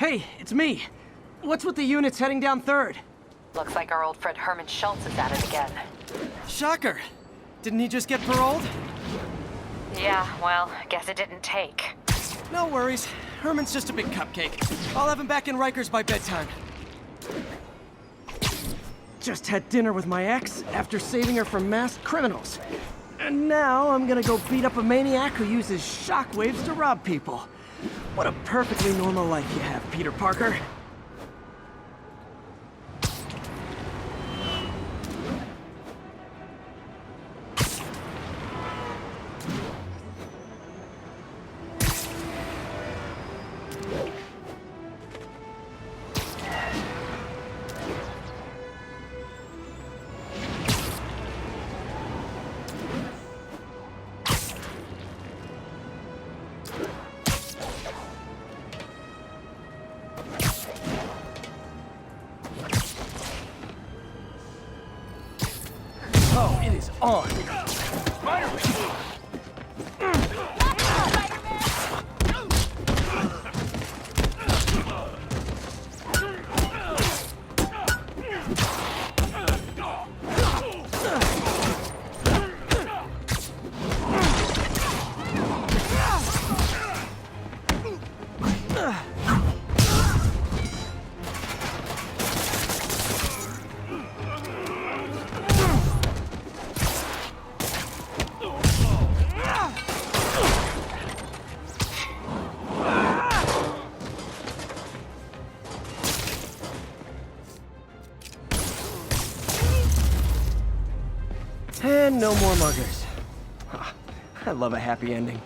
Hey, it's me. What's with the units heading down 3rd? Looks like our old friend Herman Schultz is at it again. Shocker. Didn't he just get paroled? Yeah, well, guess it didn't take. No worries. Herman's just a big cupcake. I'll have him back in Rikers by bedtime. Just had dinner with my ex after saving her from masked criminals. And now I'm gonna go beat up a maniac who uses shockwaves to rob people. What a perfectly normal life you have, Peter Parker. Oh, it is on. Spider-Man! And no more muggers. I love a happy ending.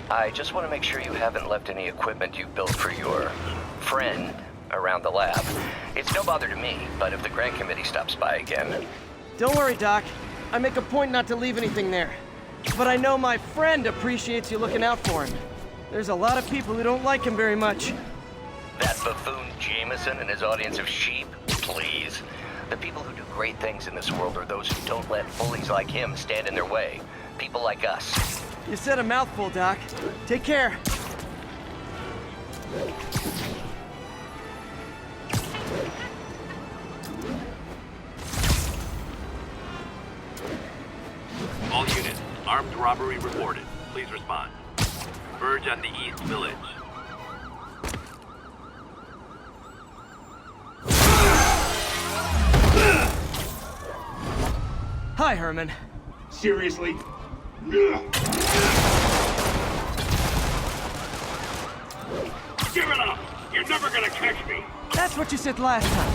I just want to make sure you haven't left any equipment you built for your friend around the lab. It's no bother to me, but if the grant committee stops by again... Don't worry, Doc. I make a point not to leave anything there. But I know my friend appreciates you looking out for him. There's a lot of people who don't like him very much. That buffoon Jameson and his audience of sheep? Please. The people who do great things in this world are those who don't let bullies like him stand in their way. People like us. You said a mouthful, Doc. Take care. All units, armed robbery reported. Please respond. Verge on the East Village. Hi, Herman. Seriously? Give it up! You're never gonna catch me! That's what you said last time.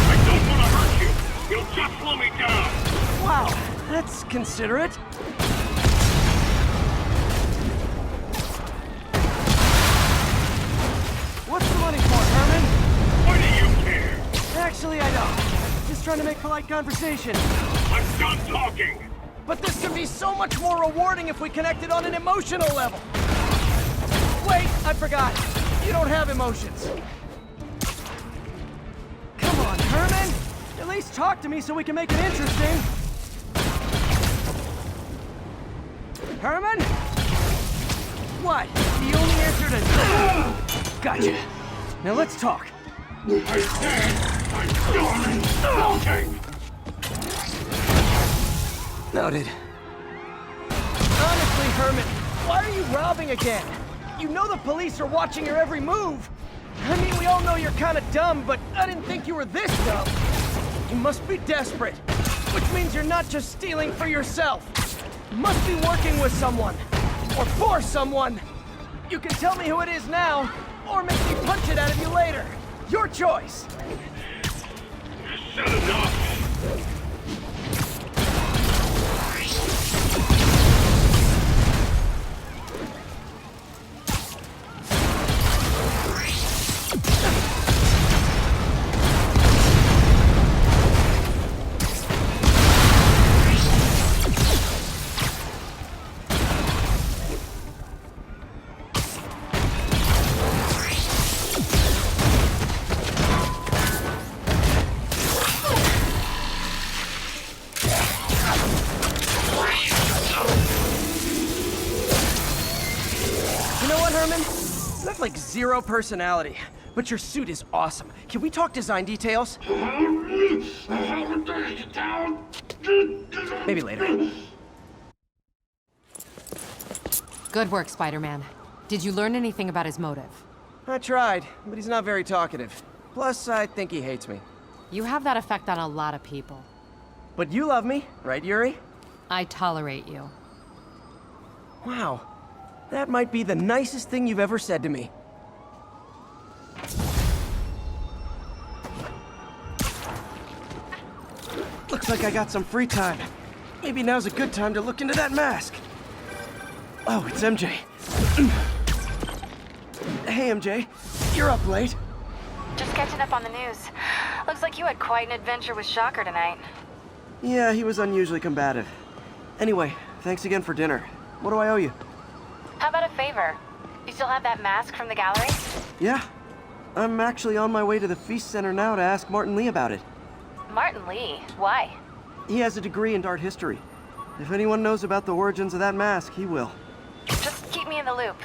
I don't want to hurt you! You'll just slow me down! Wow, that's considerate. What's the money for, Herman? Why do you care? Actually, I don't. Just trying to make polite conversation. I'm done talking! But this could be so much more rewarding if we connected on an emotional level. Wait, I forgot. You don't have emotions. Come on, Herman. At least talk to me so we can make it interesting. Herman? What? The only answer to... Gotcha. Now let's talk. I said I'm done talking! Noted. Honestly, Herman, why are you robbing again? You know the police are watching your every move. I mean, we all know you're kind of dumb, but I didn't think you were this dumb. You must be desperate, which means you're not just stealing for yourself. Must be working with someone. Or for someone. You can tell me who it is now, or make me punch it out of you later. Your choice. Shut enough! You have like zero personality, but your suit is awesome. Can we talk design details? Maybe later. Good work, Spider-Man. Did you learn anything about his motive? I tried, but he's not very talkative. Plus, I think he hates me. You have that effect on a lot of people. But you love me, right, Yuri? I tolerate you. Wow. That might be the nicest thing you've ever said to me. Looks like I got some free time. Maybe now's a good time to look into that mask. Oh, it's MJ. Hey, MJ. You're up late. Just catching up on the news. Looks like you had quite an adventure with Shocker tonight. Yeah, he was unusually combative. Anyway, thanks again for dinner. What do I owe you? How about a favor? You still have that mask from the gallery? Yeah. I'm actually on my way to the F.E.A.S.T Center now to ask Martin Lee about it. Martin Lee? Why? He has a degree in art history. If anyone knows about the origins of that mask, he will. Just keep me in the loop.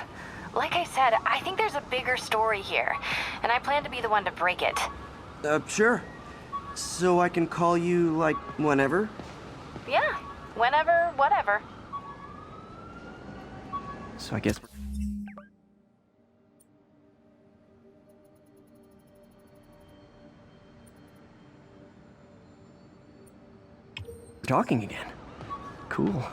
Like I said, I think there's a bigger story here, and I plan to be the one to break it. Sure. So I can call you, like, whenever? Yeah, whenever, whatever. So I guess... We're talking again. Cool.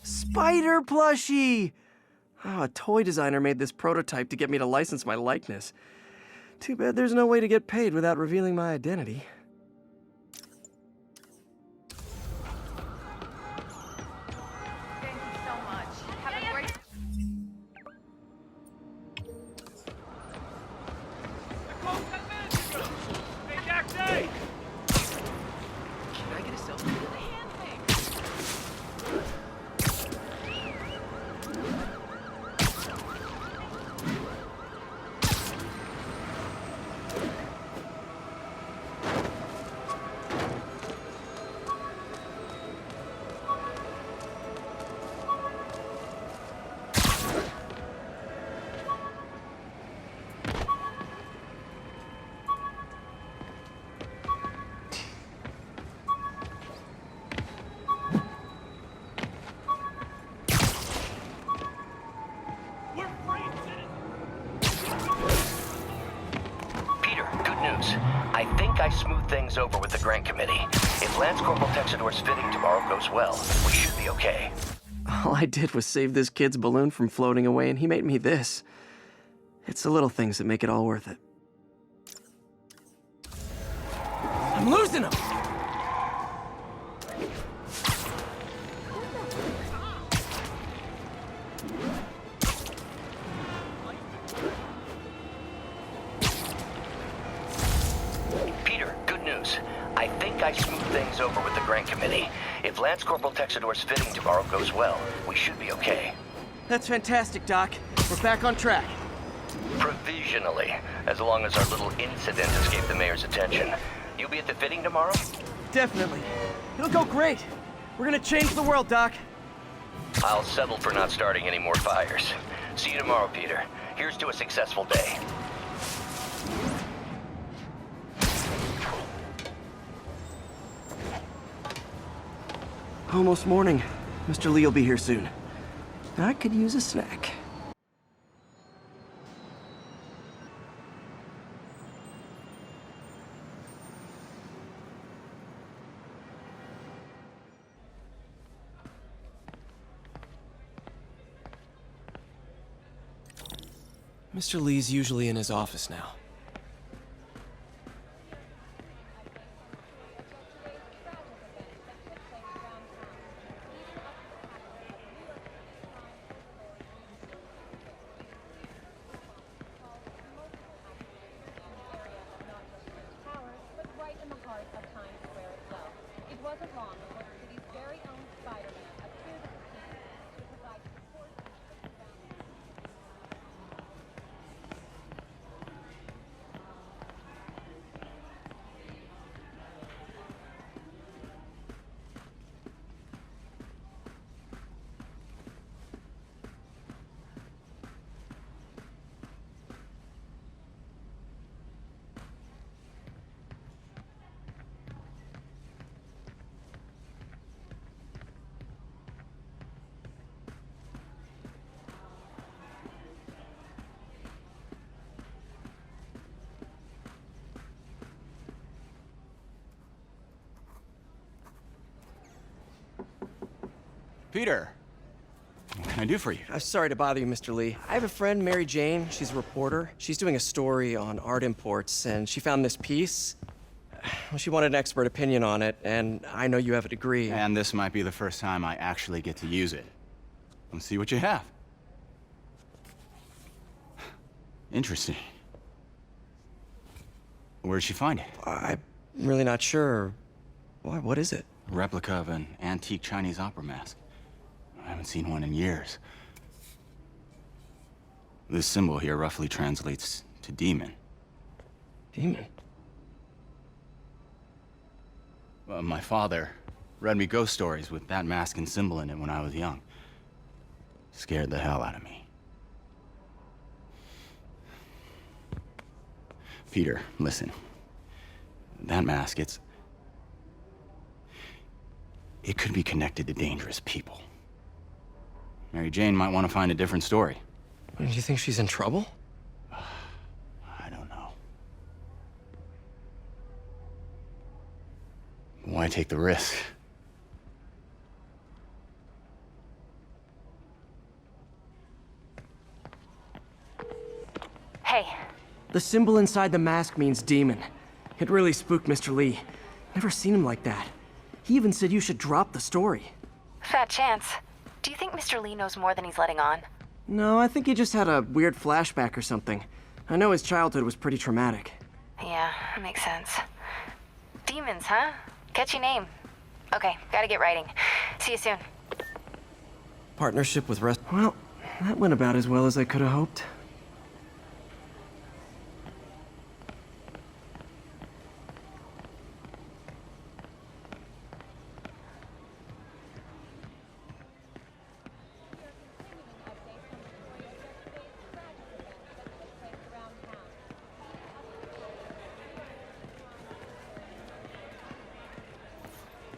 Spider plushie! Oh, a toy designer made this prototype to get me to license my likeness. Too bad there's no way to get paid without revealing my identity. Thank you so much. Have a great... Hey, Jackson! Can I get a selfie? I think I smoothed things over with the grant committee. If Lance Corporal Texador's fitting tomorrow goes well, we should be okay. All I did was save this kid's balloon from floating away, and he made me this. It's the little things that make it all worth it. I'm losing him! I think I smoothed things over with the grant committee. If Lance Corporal Texador's fitting tomorrow goes well, we should be okay. That's fantastic, Doc. We're back on track. Provisionally, as long as our little incident escaped the mayor's attention. You'll be at the fitting tomorrow? Definitely. It'll go great. We're gonna change the world, Doc. I'll settle for not starting any more fires. See you tomorrow, Peter. Here's to a successful day. Almost morning. Mr. Lee will be here soon. I could use a snack. Mr. Lee's usually in his office now. Peter, what can I do for you? Sorry to bother you, Mr. Lee. I have a friend, Mary Jane. She's a reporter. She's doing a story on art imports, and she found this piece. Well, she wanted an expert opinion on it, and I know you have a degree. And this might be the first time I actually get to use it. Let's see what you have. Interesting. Where'd she find it? I'm really not sure. Why, what is it? A replica of an antique Chinese opera mask. I haven't seen one in years. This symbol here roughly translates to demon. Demon? My father read me ghost stories with that mask and symbol in it when I was young. Scared the hell out of me. Peter, listen. That mask, it could be connected to dangerous people. Mary Jane might want to find a different story. Do you think she's in trouble? I don't know. Why take the risk? Hey, The symbol inside the mask means demon. It really spooked Mr. Lee. Never seen him like that. He even said you should drop the story. fat chance. Do you think Mr. Lee knows more than he's letting on? No, I think he just had a weird flashback or something. I know his childhood was pretty traumatic. Yeah, makes sense. Demons, huh? Catchy name. Okay, gotta get writing. See you soon. Partnership with rest. Well, that went about as well as I could have hoped.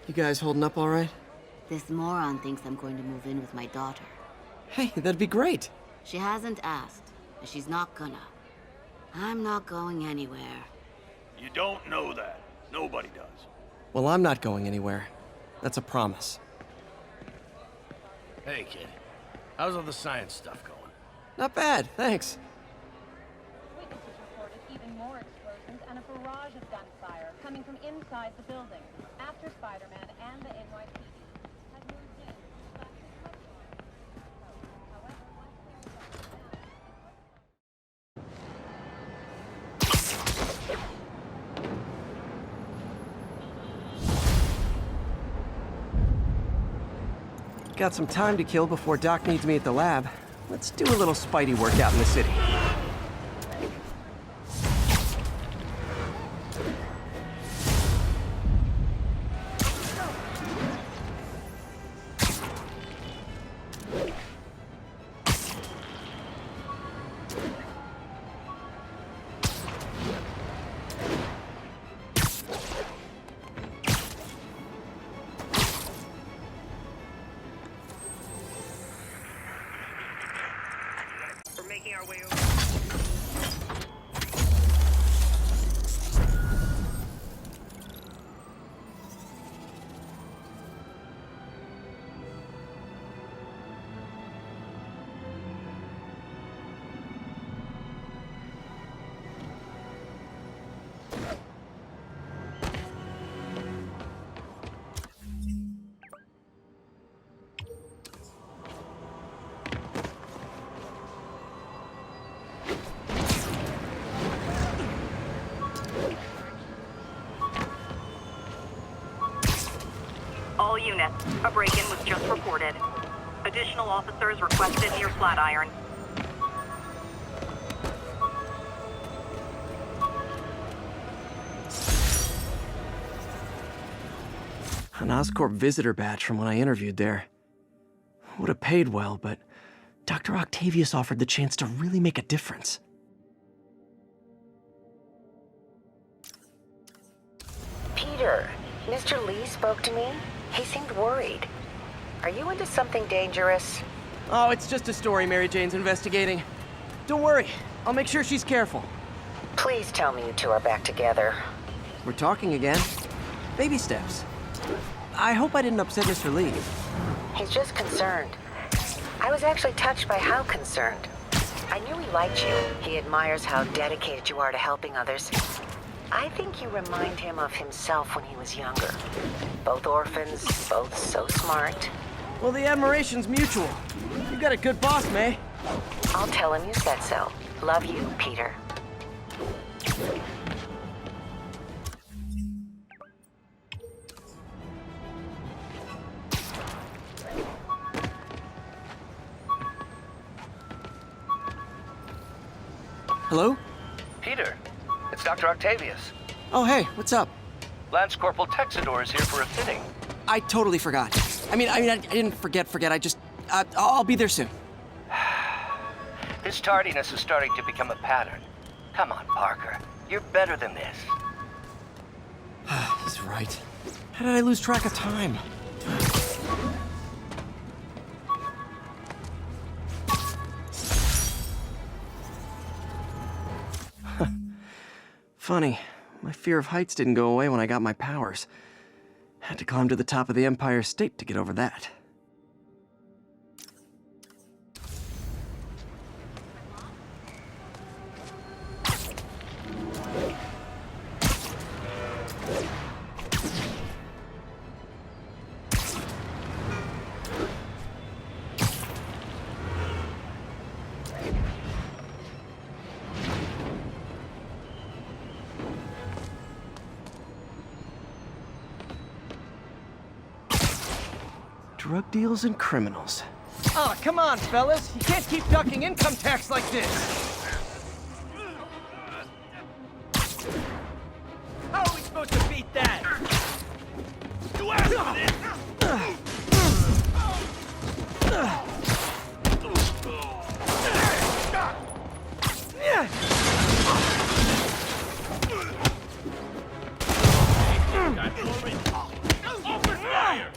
You guys holding up all right? This moron thinks I'm going to move in with my daughter. Hey, that'd be great. She hasn't asked, and she's not gonna. I'm not going anywhere. You don't know that. Nobody does. Well, I'm not going anywhere. That's a promise. Hey, kid. How's all the science stuff going? Not bad, thanks. Witnesses reported even more explosions and a barrage of gunfire coming from inside the building after Spider-Man and the NYPD had moved in. However, once they were shut down, got some time to kill before Doc needs me at the lab. Let's do a little Spidey workout in the city. We're making our way over. All units, a break-in was just reported. Additional officers requested near Flatiron. An Oscorp visitor badge from when I interviewed there. Would have paid well, but Dr. Octavius offered the chance to really make a difference. Peter, Mr. Lee spoke to me. He seemed worried. Are you into something dangerous? Oh, it's just a story Mary Jane's investigating. Don't worry, I'll make sure she's careful. Please tell me you two are back together. We're talking again. Baby steps. I hope I didn't upset Mr. Lee. He's just concerned. I was actually touched by how concerned. I knew he liked you. He admires how dedicated you are to helping others. I think you remind him of himself when he was younger. Both orphans, both so smart. Well, the admiration's mutual. You got a good boss, May. I'll tell him you said so. Love you, Peter. Hello? Peter, it's Dr. Octavius. Oh, hey, what's up? Lance Corporal Texador is here for a fitting. I totally forgot. I didn't forget. I'll be there soon. This tardiness is starting to become a pattern. Come on, Parker. You're better than this. He's right. How did I lose track of time? Funny, my fear of heights didn't go away when I got my powers. Had to climb to the top of the Empire State to get over that. Drug deals and criminals. Oh, come on, fellas. You can't keep ducking income tax like this. How are we supposed to beat that? You asked for this! Open fire!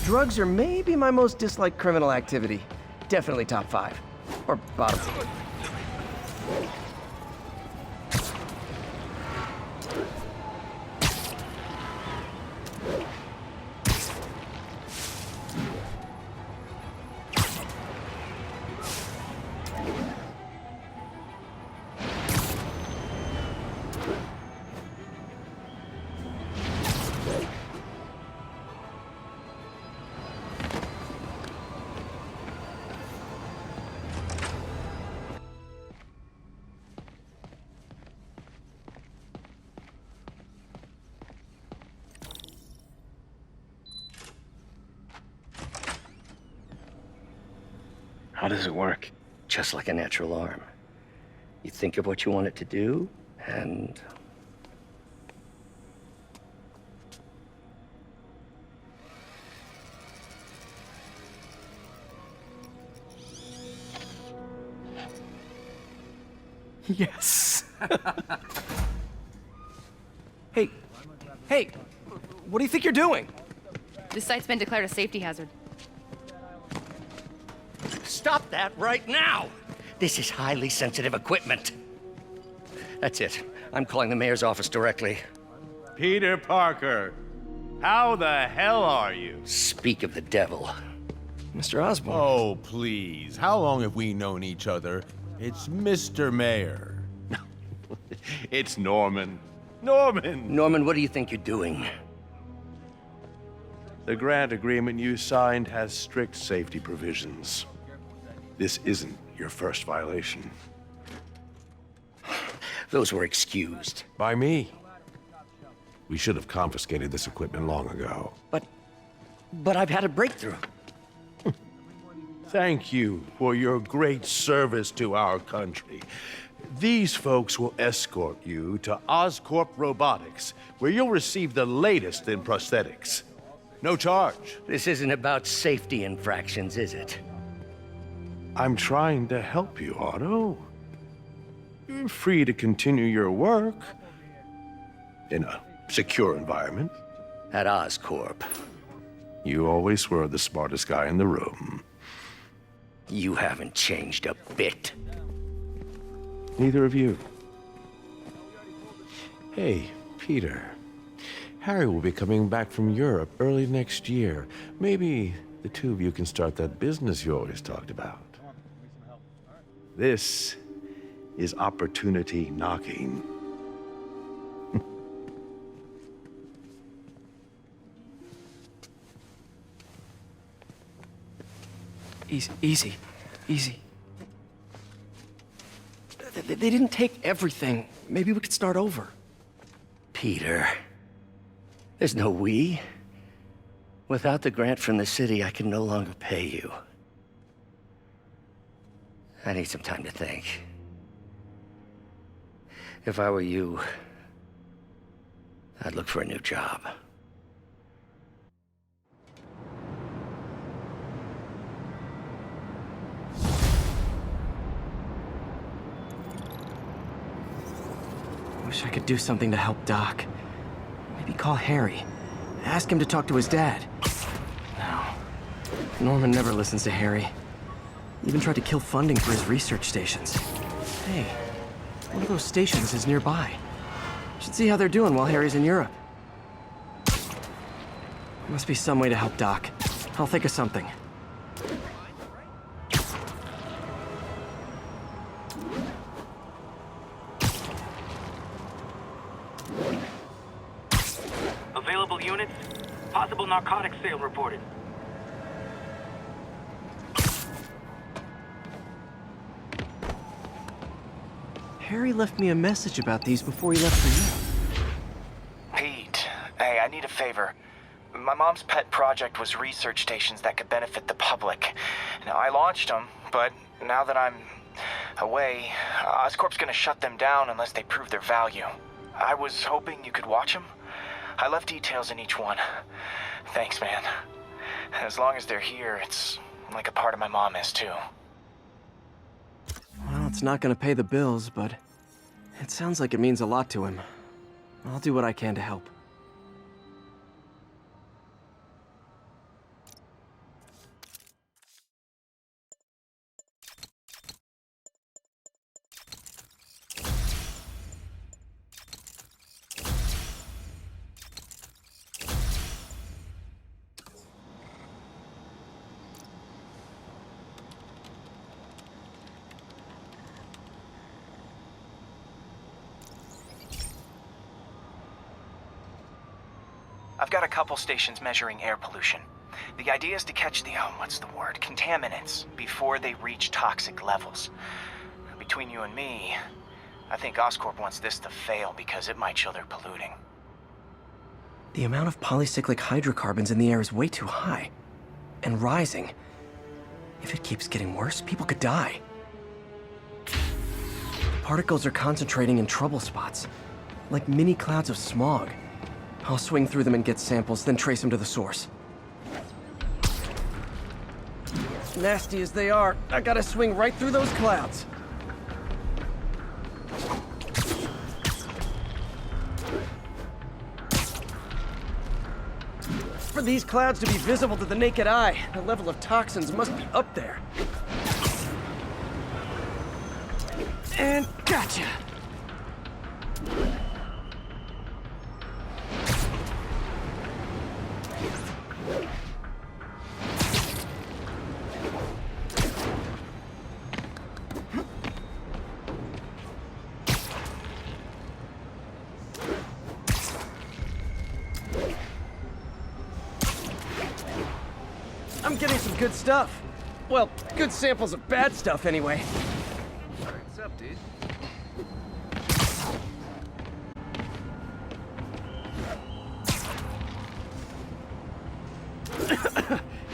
Drugs are maybe my most disliked criminal activity. Definitely top 5. Or bottom 2. How does it work? Just like a natural arm. You think of what you want it to do, and... Yes. Hey, hey, what do you think you're doing? This site's been declared a safety hazard. Stop that right now! This is highly sensitive equipment. That's it. I'm calling the mayor's office directly. Peter Parker, how the hell are you? Speak of the devil. Mr. Osborn. Oh, please. How long have we known each other? It's Mr. Mayor. It's Norman. Norman! Norman, what do you think you're doing? The grant agreement you signed has strict safety provisions. This isn't your first violation. Those were excused. By me. We should have confiscated this equipment long ago. But I've had a breakthrough. Thank you for your great service to our country. These folks will escort you to Oscorp Robotics, where you'll receive the latest in prosthetics. No charge. This isn't about safety infractions, is it? I'm trying to help you, Otto. You're free to continue your work in a secure environment. At Oscorp. You always were the smartest guy in the room. You haven't changed a bit. Neither of you. Hey, Peter. Harry will be coming back from Europe early next year. Maybe the two of you can start that business you always talked about. This is opportunity knocking. Easy. They didn't take everything. Maybe we could start over. Peter, there's no we. Without the grant from the city, I can no longer pay you. I need some time to think. If I were you, I'd look for a new job. Wish I could do something to help Doc. Maybe call Harry. Ask him to talk to his dad. No. Norman never listens to Harry. Even tried to kill funding for his research stations. Hey, one of those stations is nearby. Should see how they're doing while Harry's in Europe. Must be some way to help Doc. I'll think of something. Available units? Possible narcotics sale reported. Harry left me a message about these before he left for you. Pete, hey, I need a favor. My mom's pet project was research stations that could benefit the public. Now, I launched them, but now that I'm away, Oscorp's gonna shut them down unless they prove their value. I was hoping you could watch them. I left details in each one. Thanks, man. As long as they're here, it's like a part of my mom is, too. Well, it's not gonna pay the bills, but it sounds like it means a lot to him. I'll do what I can to help. I've got a couple stations measuring air pollution. The idea is to catch the, contaminants before they reach toxic levels. Between you and me, I think Oscorp wants this to fail because it might show they're polluting. The amount of polycyclic hydrocarbons in the air is way too high. And rising. If it keeps getting worse, people could die. Particles are concentrating in trouble spots, like mini clouds of smog. I'll swing through them and get samples, then trace them to the source. Nasty as they are, I gotta swing right through those clouds. For these clouds to be visible to the naked eye, the level of toxins must be up there. And gotcha! I'm getting some good stuff. Well, good samples of bad stuff anyway. What's up, dude?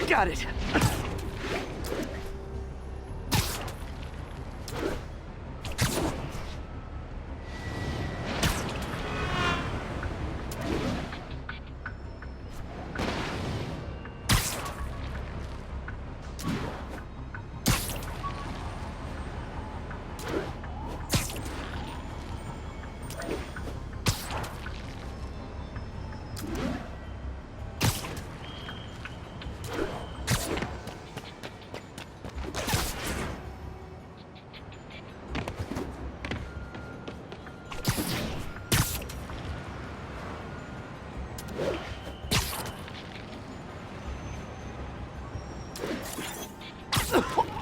Got it.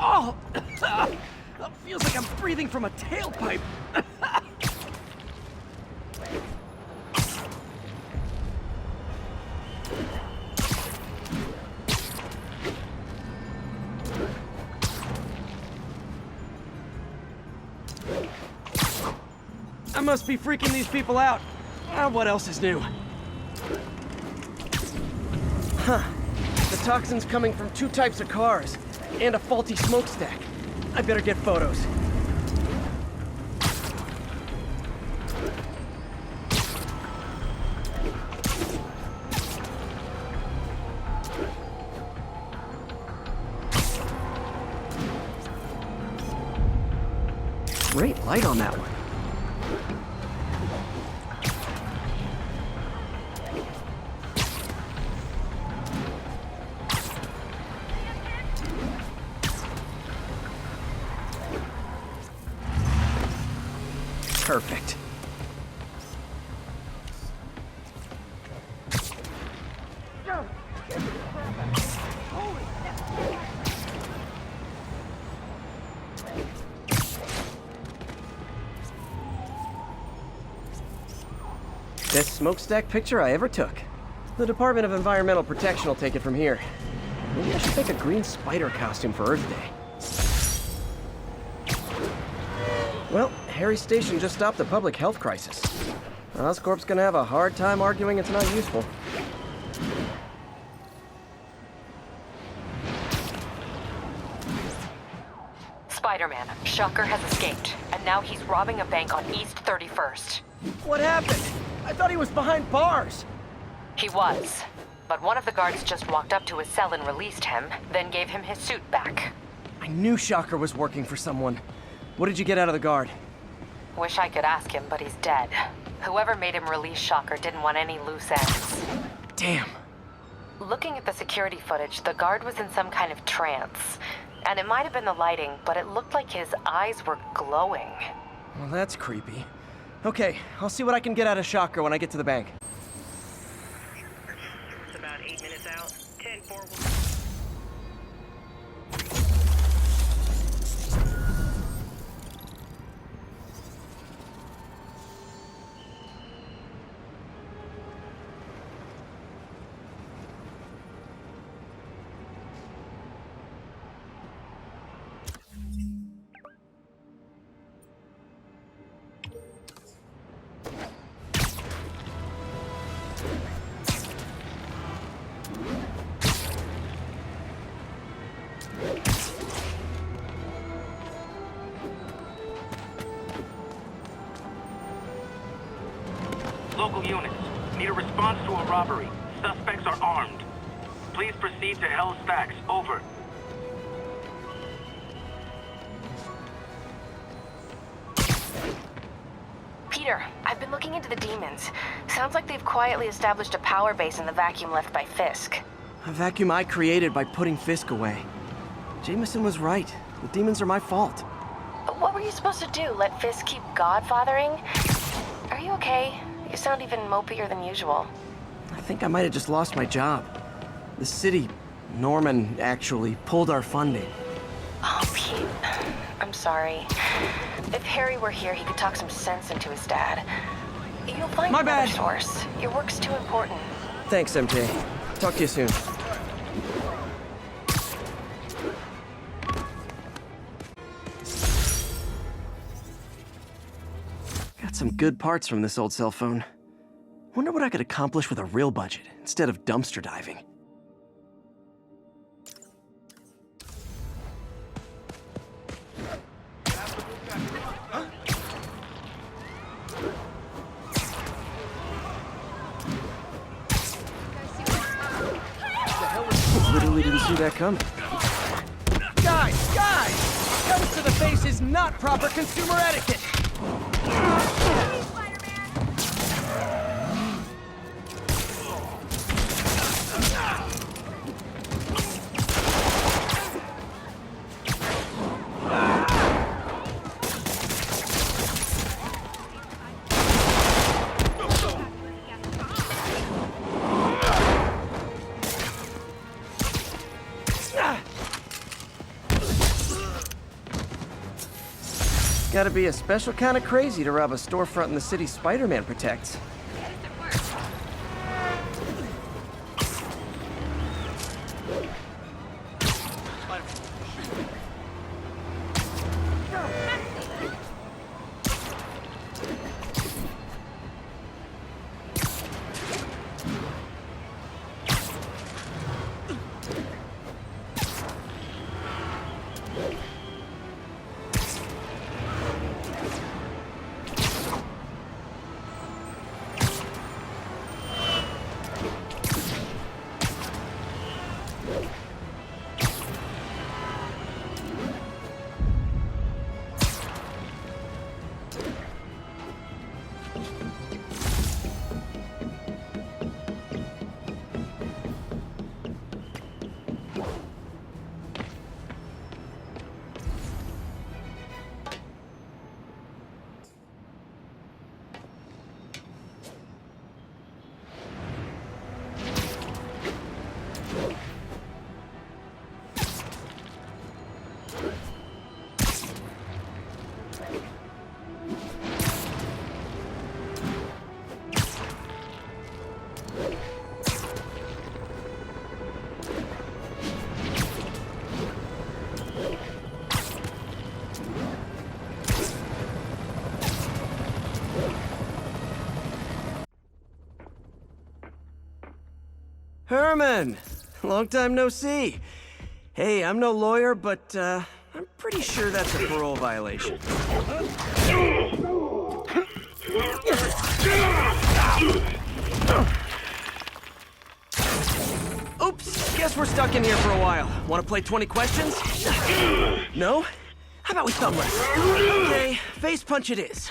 Oh! Feels like I'm breathing from a tailpipe. I must be freaking these people out. What else is new? Huh. The toxin's coming from 2 types of cars, and a faulty smokestack. I better get photos. Great light on that one. Perfect. Best smokestack picture I ever took. The Department of Environmental Protection will take it from here. Maybe I should make a green spider costume for Earth Day. Well, Harry Station just stopped a public health crisis. Oscorp's gonna have a hard time arguing it's not useful. Spider-Man, Shocker has escaped, and now he's robbing a bank on East 31st. What happened? I thought he was behind bars. He was, but one of the guards just walked up to his cell and released him, then gave him his suit back. I knew Shocker was working for someone. What did you get out of the guard? Wish I could ask him, but he's dead. Whoever made him release Shocker didn't want any loose ends. Damn. Looking at the security footage, the guard was in some kind of trance. And it might have been the lighting, but it looked like his eyes were glowing. Well, that's creepy. Okay, I'll see what I can get out of Shocker when I get to the bank. It's about 8 minutes out. 10-4. local units. Need a response to a robbery. Suspects are armed. Please proceed to Hell's Stacks. Over. Peter, I've been looking into the demons. Sounds like they've quietly established a power base in the vacuum left by Fisk. A vacuum I created by putting Fisk away. Jameson was right. The demons are my fault. What were you supposed to do? Let Fisk keep godfathering? Are you okay? You sound even mopier than usual. I think I might have just lost my job. The city, Norman, actually pulled our funding. Oh, Pete. I'm sorry. If Harry were here, he could talk some sense into his dad. You'll find My another bad. source. Your work's too important. Thanks, MJ. Talk to you soon. Got some good parts from this old cell phone. Wonder what I could accomplish with a real budget instead of dumpster diving. Literally didn't see that coming. Guys! Guns to the face is not proper consumer etiquette! Gotta be a special kind of crazy to rob a storefront in the city Spider-Man protects. Herman! Long time no see. Hey, I'm no lawyer, but I'm pretty sure that's a parole violation. Oops, guess we're stuck in here for a while. Want to play 20 questions? No? How about we thumb wrestle? Okay, face punch it is.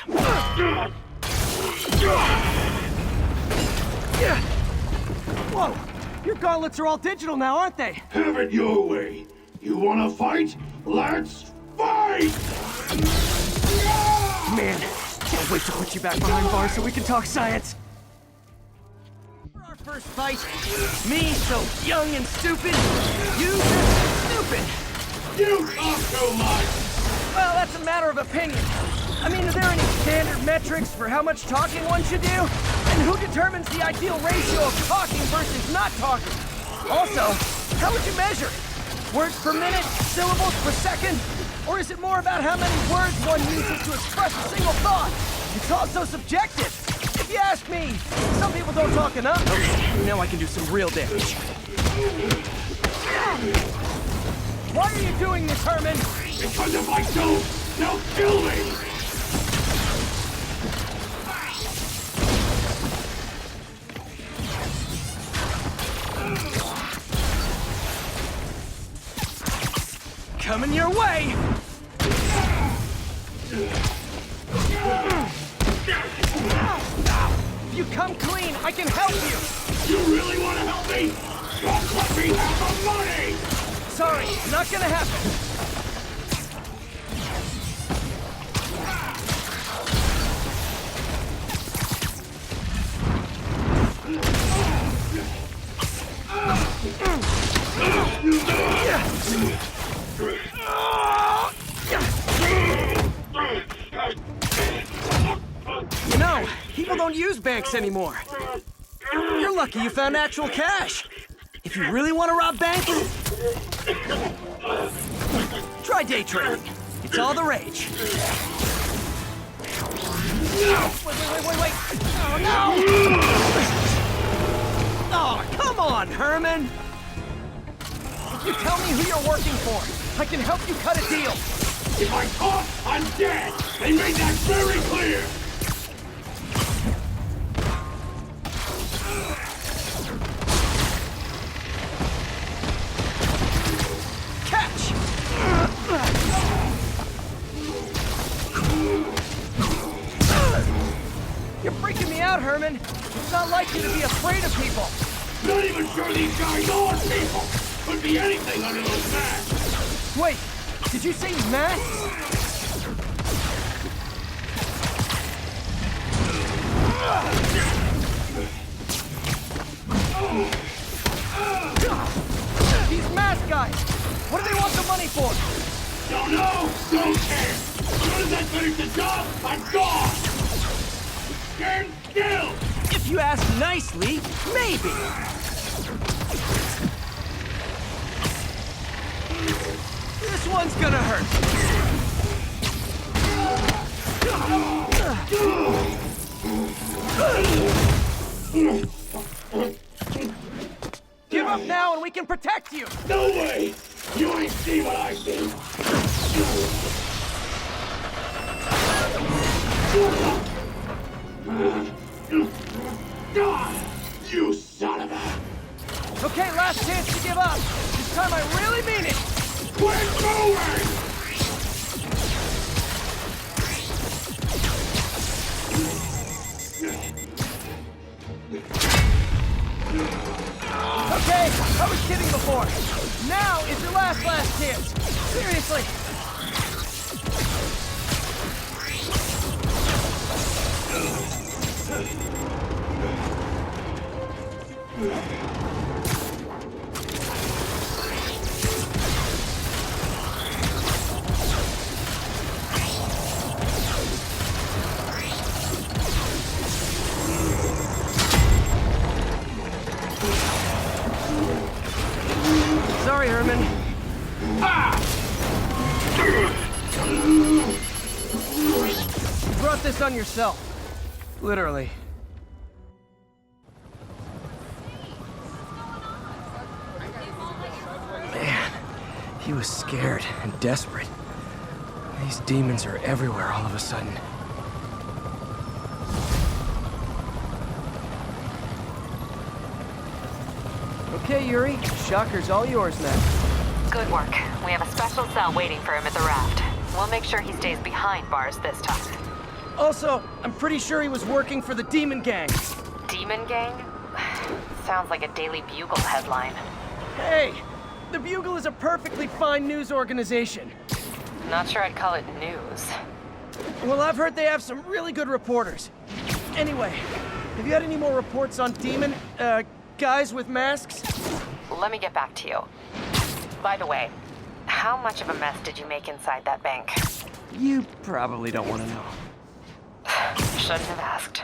Whoa! Your gauntlets are all digital now, aren't they? Have it your way. You wanna fight? Let's fight! Man, can't wait to put you back behind bars so we can talk science. For our first fight, me so young and stupid, you just stupid. You talk too much! Well, that's a matter of opinion. I mean, are there any standard metrics for how much talking one should do? And who determines the ideal ratio of talking versus not talking? Also, how would you measure? Words per minute? Syllables per second? Or is it more about how many words one uses to express a single thought? It's all so subjective. If you ask me, some people don't talk enough. Okay, now I can do some real damage. Why are you doing this, Herman? Because if I don't, they'll kill me! Coming your way! If you come clean, I can help you! You really want to help me? Don't let me have the money! Sorry, not gonna happen. You know, people don't use banks anymore. You're lucky you found actual cash. If you really want to rob banks, try day trading. It's all the rage. Wait. Oh, no! Oh, come on, Herman! If you tell me who you're working for, I can help you cut a deal. If I talk, I'm dead! They made that very clear! Catch! You're freaking me out, Herman. It's not like you to be afraid of people. Not even sure these guys are people! Could be anything under those masks! Wait, did you say masks? These mask guys! What do they want the money for? Don't know! Don't care! As soon as I finish the job, I'm gone! Stand still! If you ask nicely, maybe. This one's gonna hurt. Give up now and we can protect you! No way! You ain't see what I see! You son of a... Okay, last chance to give up. This time I really mean it. Quit moving! Okay, I was kidding before. Now is your last chance. Seriously. Sorry, Herman. You brought this on yourself. Literally. Man, he was scared and desperate. These demons are everywhere all of a sudden. Okay, Yuri. Shocker's all yours now. Good work. We have a special cell waiting for him at the raft. We'll make sure he stays behind bars this time. Also, I'm pretty sure he was working for the Demon Gang. Demon Gang? Sounds like a Daily Bugle headline. Hey, the Bugle is a perfectly fine news organization. Not sure I'd call it news. Well, I've heard they have some really good reporters. Anyway, have you had any more reports on demon, guys with masks? Let me get back to you. By the way, how much of a mess did you make inside that bank? You probably don't want to know. Shouldn't have asked.